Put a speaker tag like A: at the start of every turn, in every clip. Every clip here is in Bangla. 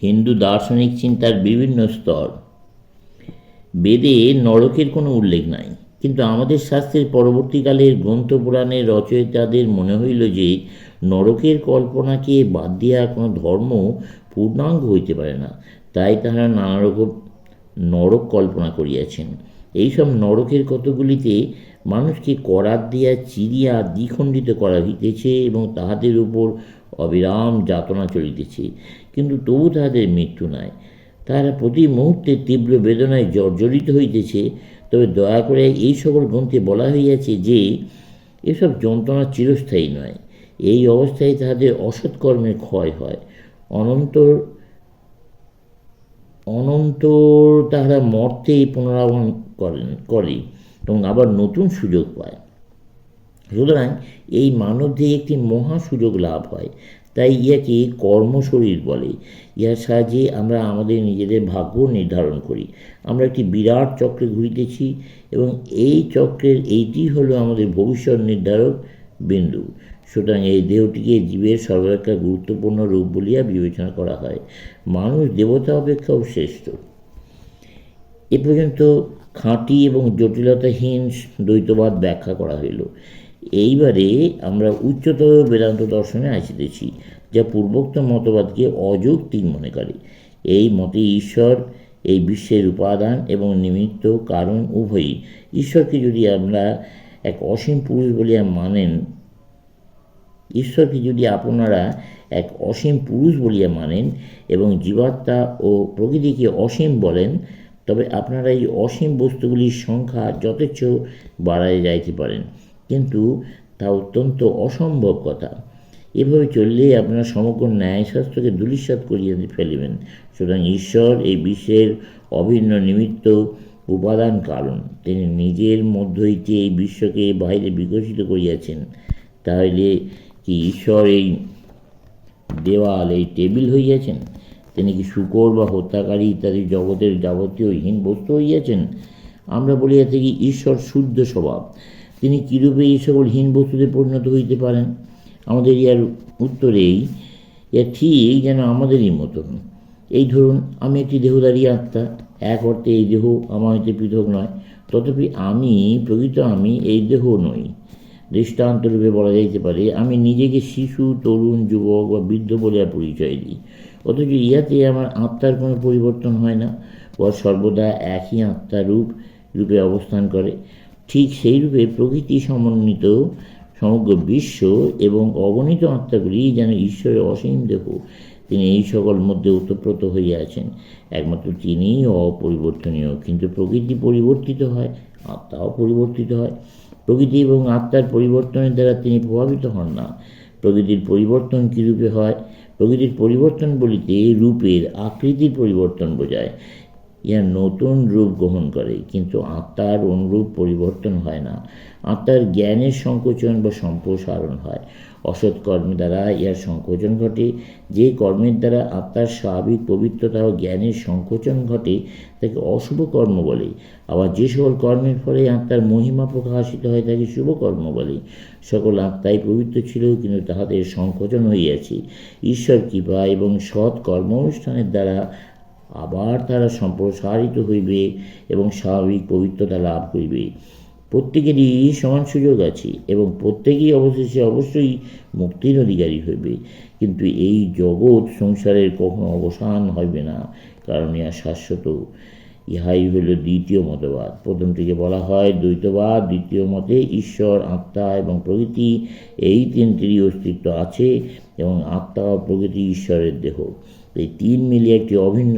A: হিন্দু দার্শনিক চিন্তার বিভিন্ন স্তর। বেদে নরকের কোনো উল্লেখ নাই, কিন্তু আমাদের শাস্ত্রের পরবর্তীকালের গ্রন্থ পুরাণের রচয়িতাদের মনে হইল যে নরকের কল্পনাকে বাদ দিয়া কোনো ধর্ম পূর্ণাঙ্গ হইতে পারে না। তাই তাহারা নানা রকম নরক কল্পনা করিয়াছেন। এইসব নরকের কতগুলিতে মানুষকে করাত দিয়া চিরিয়া দ্বিখণ্ডিত করা হইতেছে এবং তাহাদের উপর অবিরাম যাতনা চলিতেছে, কিন্তু তবু তাহাদের মৃত্যু নাই। তাহারা প্রতি মুহূর্তে তীব্র বেদনায় জর্জরিত হইতেছে। তবে দয়া করে এই সকল গ্রন্থে বলা হইয়াছে যে এসব যন্ত্রণা চিরস্থায়ী নয়। এই অবস্থায় তাহাদের অসৎকর্মের ক্ষয় হয়, অনন্তর অনন্তর তাহারা মর্তেই পুনরাগমন করে এবং আবার নতুন সুযোগ পায়। সুতরাং এই মানবদেহে একটি মহা সুযোগ লাভ হয়। তাই ইয়াকে কর্মশরীর বলে। ইহার সাহায্যে আমরা আমাদের নিজেদের ভাগ্য নির্ধারণ করি। আমরা একটি বিরাট চক্রে ঘুরিতেছি এবং এই চক্রের এইটি হলো আমাদের ভবিষ্যৎ নির্ধারক বিন্দু। সুতরাং এই দেহটিকে জীবের সর্বাপেক্ষা গুরুত্বপূর্ণ রূপ বলিয়া বিবেচনা করা হয়। মানুষ দেবতা অপেক্ষাও শ্রেষ্ঠ। এ পর্যন্ত খাঁটি এবং জটিলতাহীন দ্বৈতবাদ ব্যাখ্যা করা হইল। এইবারে আমরা উচ্চতর বেদান্ত দর্শনে আসিতেছি, যা পূর্বোক্ত মতবাদকে অযৌক্তিক মনে করে। এই মতে ঈশ্বর এই বিশ্বের উপাদান এবং নিমিত্ত কারণ উভয়ই। ঈশ্বরকে যদি আমরা এক অসীম পুরুষ বলিয়া মানেন, ঈশ্বরকে যদি আপনারা এক অসীম পুরুষ বলিয়া মানেন এবং জীবাত্মা ও প্রকৃতিকে অসীম বলেন, তবে আপনারা এই অসীম বস্তুগুলির সংখ্যা যথেচ্ছ বাড়ায় যাইতে পারেন, কিন্তু তা অত্যন্ত অসম্ভব কথা। এভাবে চললে আপনারা সমগ্র ন্যায়শাস্ত্রকে ধূলিসাৎ করিয়া ফেলিবেন। সুতরাং ঈশ্বর এই বিশ্বের অভিন্ন নিমিত্ত উপাদান কারণ। তিনি নিজের মধ্য হইতে এই বিশ্বকে বাহিরে বিকশিত করিয়াছেন। তাহলে কি ঈশ্বর এই দেওয়াল, এই টেবিল হইয়াছেন? তিনি কি শূকর বা হত্যাকারী ইত্যাদি জগতের যাবতীয় হীন বস্তু হইয়াছেন? আমরা বলিয়া থাকি ঈশ্বর শুদ্ধ স্বভাব। তিনি কীরূপে এই সকল হীন বস্তুতে পরিণত হইতে পারেন? আমাদের ইয়ার উত্তরেই ইয়া ঠিক যেন আমাদেরই মতন। এই ধরুন, আমি একটি দেহধারী আত্মা। এক অর্থে এই দেহ আমার হইতে পৃথক নয়, তথাপি আমি প্রকৃত আমি এই দেহ নই। দৃষ্টান্তরূপে বলা যাইতে পারে, আমি নিজেকে শিশু, তরুণ, যুবক বা বৃদ্ধ বলিয়া পরিচয় দিই, অথচ ইহাতে আমার আত্মার কোনো পরিবর্তন হয় না। উহা সর্বদা একই আত্মার রূপে অবস্থান করে। ঠিক সেই রূপে প্রকৃতি সমন্বিত সমগ্র বিশ্ব এবং অগণিত আত্মাগুলি যেন ঈশ্বরের অসীম দেহ। তিনি এই সকল মধ্যে ওতপ্রোত হইয়াছেন। একমাত্র তিনিই অপরিবর্তনীয়। কিন্তু প্রকৃতি পরিবর্তিত হয়, আত্মাও পরিবর্তিত হয়। প্রকৃতি এবং আত্মার পরিবর্তনের দ্বারা তিনি প্রভাবিত হন না। প্রকৃতির পরিবর্তন কীরূপে হয়? প্রকৃতির পরিবর্তন বলিতে রূপের আকৃতির পরিবর্তন বোঝায়। ইহা নতুন রূপ গ্রহণ করে, কিন্তু আত্মার অনুরূপ পরিবর্তন হয় না। আত্মার জ্ঞানের সংকোচন বা সম্প্রসারণ হয়। অসৎ কর্মের দ্বারা ইহার সংকোচন ঘটে। যে কর্মের দ্বারা আত্মার স্বাভাবিক পবিত্রতা ও জ্ঞানের সংকোচন ঘটে তাকে অশুভ কর্ম বলে। আবার যে সকল কর্মের ফলে আত্মার মহিমা প্রকাশিত হয় তাকে শুভ কর্ম বলে। সকল আত্মাই পবিত্র ছিল, কিন্তু তাহাদের সংকোচন হইয়াছে। ঈশ্বর কৃপা এবং সৎ কর্মানুষ্ঠানের দ্বারা আবার তারা সম্প্রসারিত হইবে এবং স্বাভাবিক পবিত্রতা লাভ করিবে। প্রত্যেকেরই সমান সুযোগ আছে এবং প্রত্যেকেই অবশেষে অবশ্যই মুক্তির অধিকারী হইবে। কিন্তু এই জগৎ সংসারের কখনো অবসান হইবে না, কারণ ইহা শাশ্বত। ইহাই হইল দ্বিতীয় মতবাদ। প্রথমটিকে বলা হয় দ্বৈতবাদ। দ্বিতীয় মতে ঈশ্বর, আত্মা এবং প্রকৃতি এই তিনটিরই অস্তিত্ব আছে এবং আত্মা ও প্রকৃতি ঈশ্বরের দেহ। এই তিন মিলিয়ে একটি অভিন্ন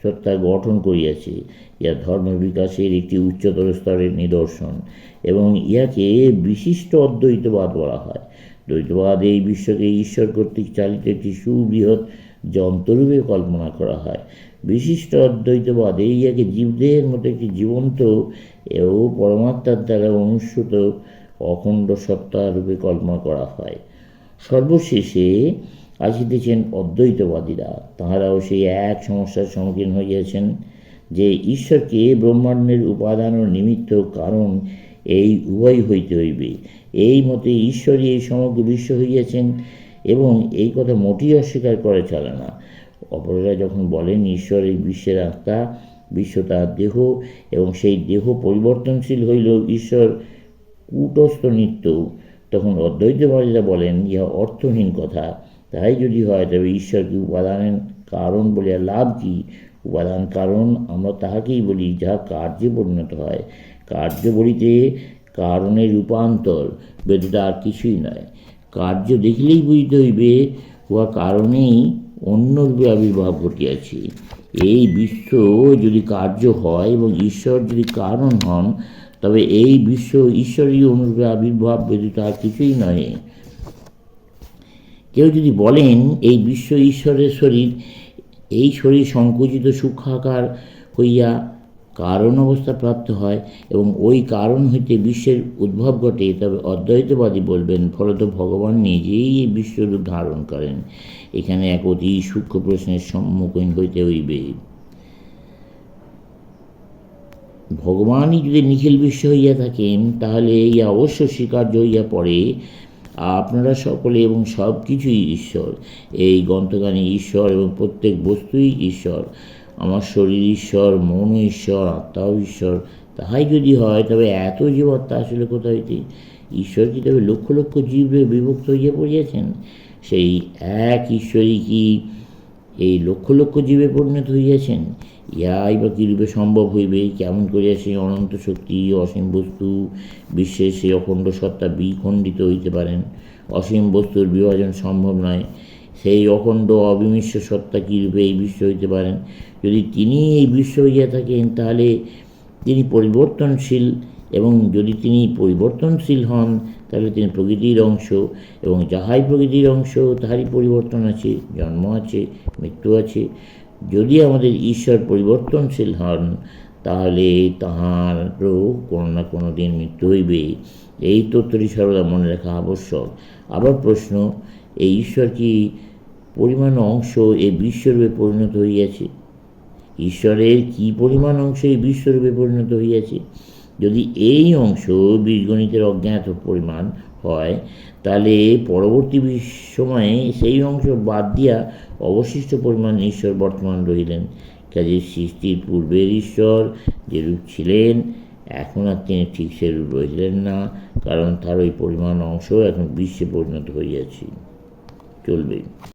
A: সত্তা গঠন করিয়াছে। ইহা ধর্ম বিকাশের একটি উচ্চতর স্তরের নিদর্শন এবং ইহাকে বিশিষ্ট অদ্বৈতবাদ বলা হয়। দ্বৈতবাদ এই বিশ্বকে ঈশ্বর কর্তৃক চালিত একটি সুবৃহৎ যন্ত্ররূপে কল্পনা করা হয়। বিশিষ্ট অদ্বৈতবাদে ইহাকে জীবদেহের মতো একটি জীবন্ত ও পরমাত্মার দ্বারা অনুসৃত অখণ্ড সত্তা রূপে কল্পনা করা হয়। সর্বশেষে আসিতেছেন অদ্বৈতবাদীরা। তাহারাও সেই এক সমস্যার সম্মুখীন হইয়াছেন যে ঈশ্বরকে ব্রহ্মাণ্ডের উপাদান ও নিমিত্ত কারণ এই উভয় হইতে হইবে। এই মতে ঈশ্বরই এই সমগ্র বিশ্ব হইয়াছেন এবং এই কথা মোটেই অস্বীকার করে চলে না। অপরেরা যখন বলেন ঈশ্বর এই বিশ্বের আত্মা, বিশ্ব তার দেহ এবং সেই দেহ পরিবর্তনশীল হইলেও ঈশ্বর কূটস্থ নিত্য, তখন অদ্বৈতবাদীরা বলেন ইহা অর্থহীন কথা। তাই যদি হয় তবে ঈশ্বরকে উপাদানের কারণ বলিয়া লাভ কি? উপাদান কারণ আমরা তাহাকেই বলি যাহা কার্যে পরিণত হয়। কার্য বলিতে কারণের রূপান্তর ব্যতীত আর কিছুই নয়। কার্য দেখিলেই বুঝিতে হইবে উহা কারণেই অন্য রূপে আবির্ভাব ঘটিয়াছে। এই বিশ্ব যদি কার্য হয় এবং ঈশ্বর যদি কারণ হন, তবে এই বিশ্ব ঈশ্বরই অনুরূপে আবির্ভাব ব্যতীত আর কিছুই নয়। কেউ যদি বলেন এই বিশ্ব ঈশ্বরের শরীর, এই শরীর সংকুচিত সূক্ষ্মাকার হইয়া কারণ অবস্থা প্রাপ্ত হয় এবং ওই কারণ হইতে বিশ্বের উদ্ভব ঘটে, তবে অদ্বৈতবাদী বলবেন ফলত ভগবান নিজেই এই বিশ্বরূপ ধারণ করেন। এখানে এক অতি সূক্ষ্ম প্রশ্নের সম্মুখীন হইতে হইবে। ভগবানই যদি নিখিল বিশ্ব হইয়া থাকেন, তাহলে এই অবশ্য স্বীকার্য হইয়া পড়ে আপনারা সকলে এবং সব কিছুই ঈশ্বর। এই গ্রন্থখানি ঈশ্বর এবং প্রত্যেক বস্তুই ঈশ্বর। আমার শরীর ঈশ্বর, মনও ঈশ্বর, আত্মাও ঈশ্বর। তাহাই যদি হয় তবে এত জীবাত্মা আসলে কোথা হইতে? ঈশ্বর কি তবে লক্ষ লক্ষ জীবে বিভক্ত হইয়া পড়িয়াছেন? সেই এক ঈশ্বরই কি এই লক্ষ লক্ষ জীবে পরিণত হইয়াছেন? ইহাই বা কীরূপে সম্ভব হইবে? কেমন করিয়া সেই অনন্ত শক্তি, অসীম বস্তু বিশ্বের সেই অখণ্ড সত্তা বিখণ্ডিত হইতে পারেন? অসীম বস্তুর বিভাজন সম্ভব নয়। সেই অখণ্ড অবিমিশ্র সত্তা কীরূপে এই বিশ্ব হইতে পারেন? যদি তিনি এই বিশ্ব হইয়া থাকেন, তাহলে তিনি পরিবর্তনশীল, এবং যদি তিনি পরিবর্তনশীল হন, তাহলে তিনি প্রকৃতির অংশ, এবং যাহাই প্রকৃতির অংশ তাহারই পরিবর্তন আছে, জন্ম আছে, মৃত্যু আছে। যদি আমাদের ঈশ্বর পরিবর্তনশীল হন, তাহলে তাহারও কোনো না কোনো দিন মৃত্যু হইবে। এই তত্ত্বটি সর্বদা মনে রাখা আবশ্যক। আবার প্রশ্ন, এই ঈশ্বর কি পরিমাণ অংশ এই বিশ্বরূপে পরিণত হইয়াছে? ঈশ্বরের কি পরিমাণ অংশ এই বিশ্বরূপে পরিণত হইয়াছে? যদি এই অংশ বীজগণিতের অজ্ঞাত পরিমাণ হয়, তাহলে পরবর্তী সময়ে সেই অংশ বাদ দিয়া অবশিষ্ট পরিমাণ ঈশ্বর বর্তমান রহিলেন। কাজে সৃষ্টির পূর্বের ঈশ্বর যেরূপ ছিলেন, এখন আর তিনি ঠিক সেরূপ রহিলেন না, কারণ তার ওই পরিমাণ অংশ এখন বিশ্বে পরিণত হইয়াছে। চলবে।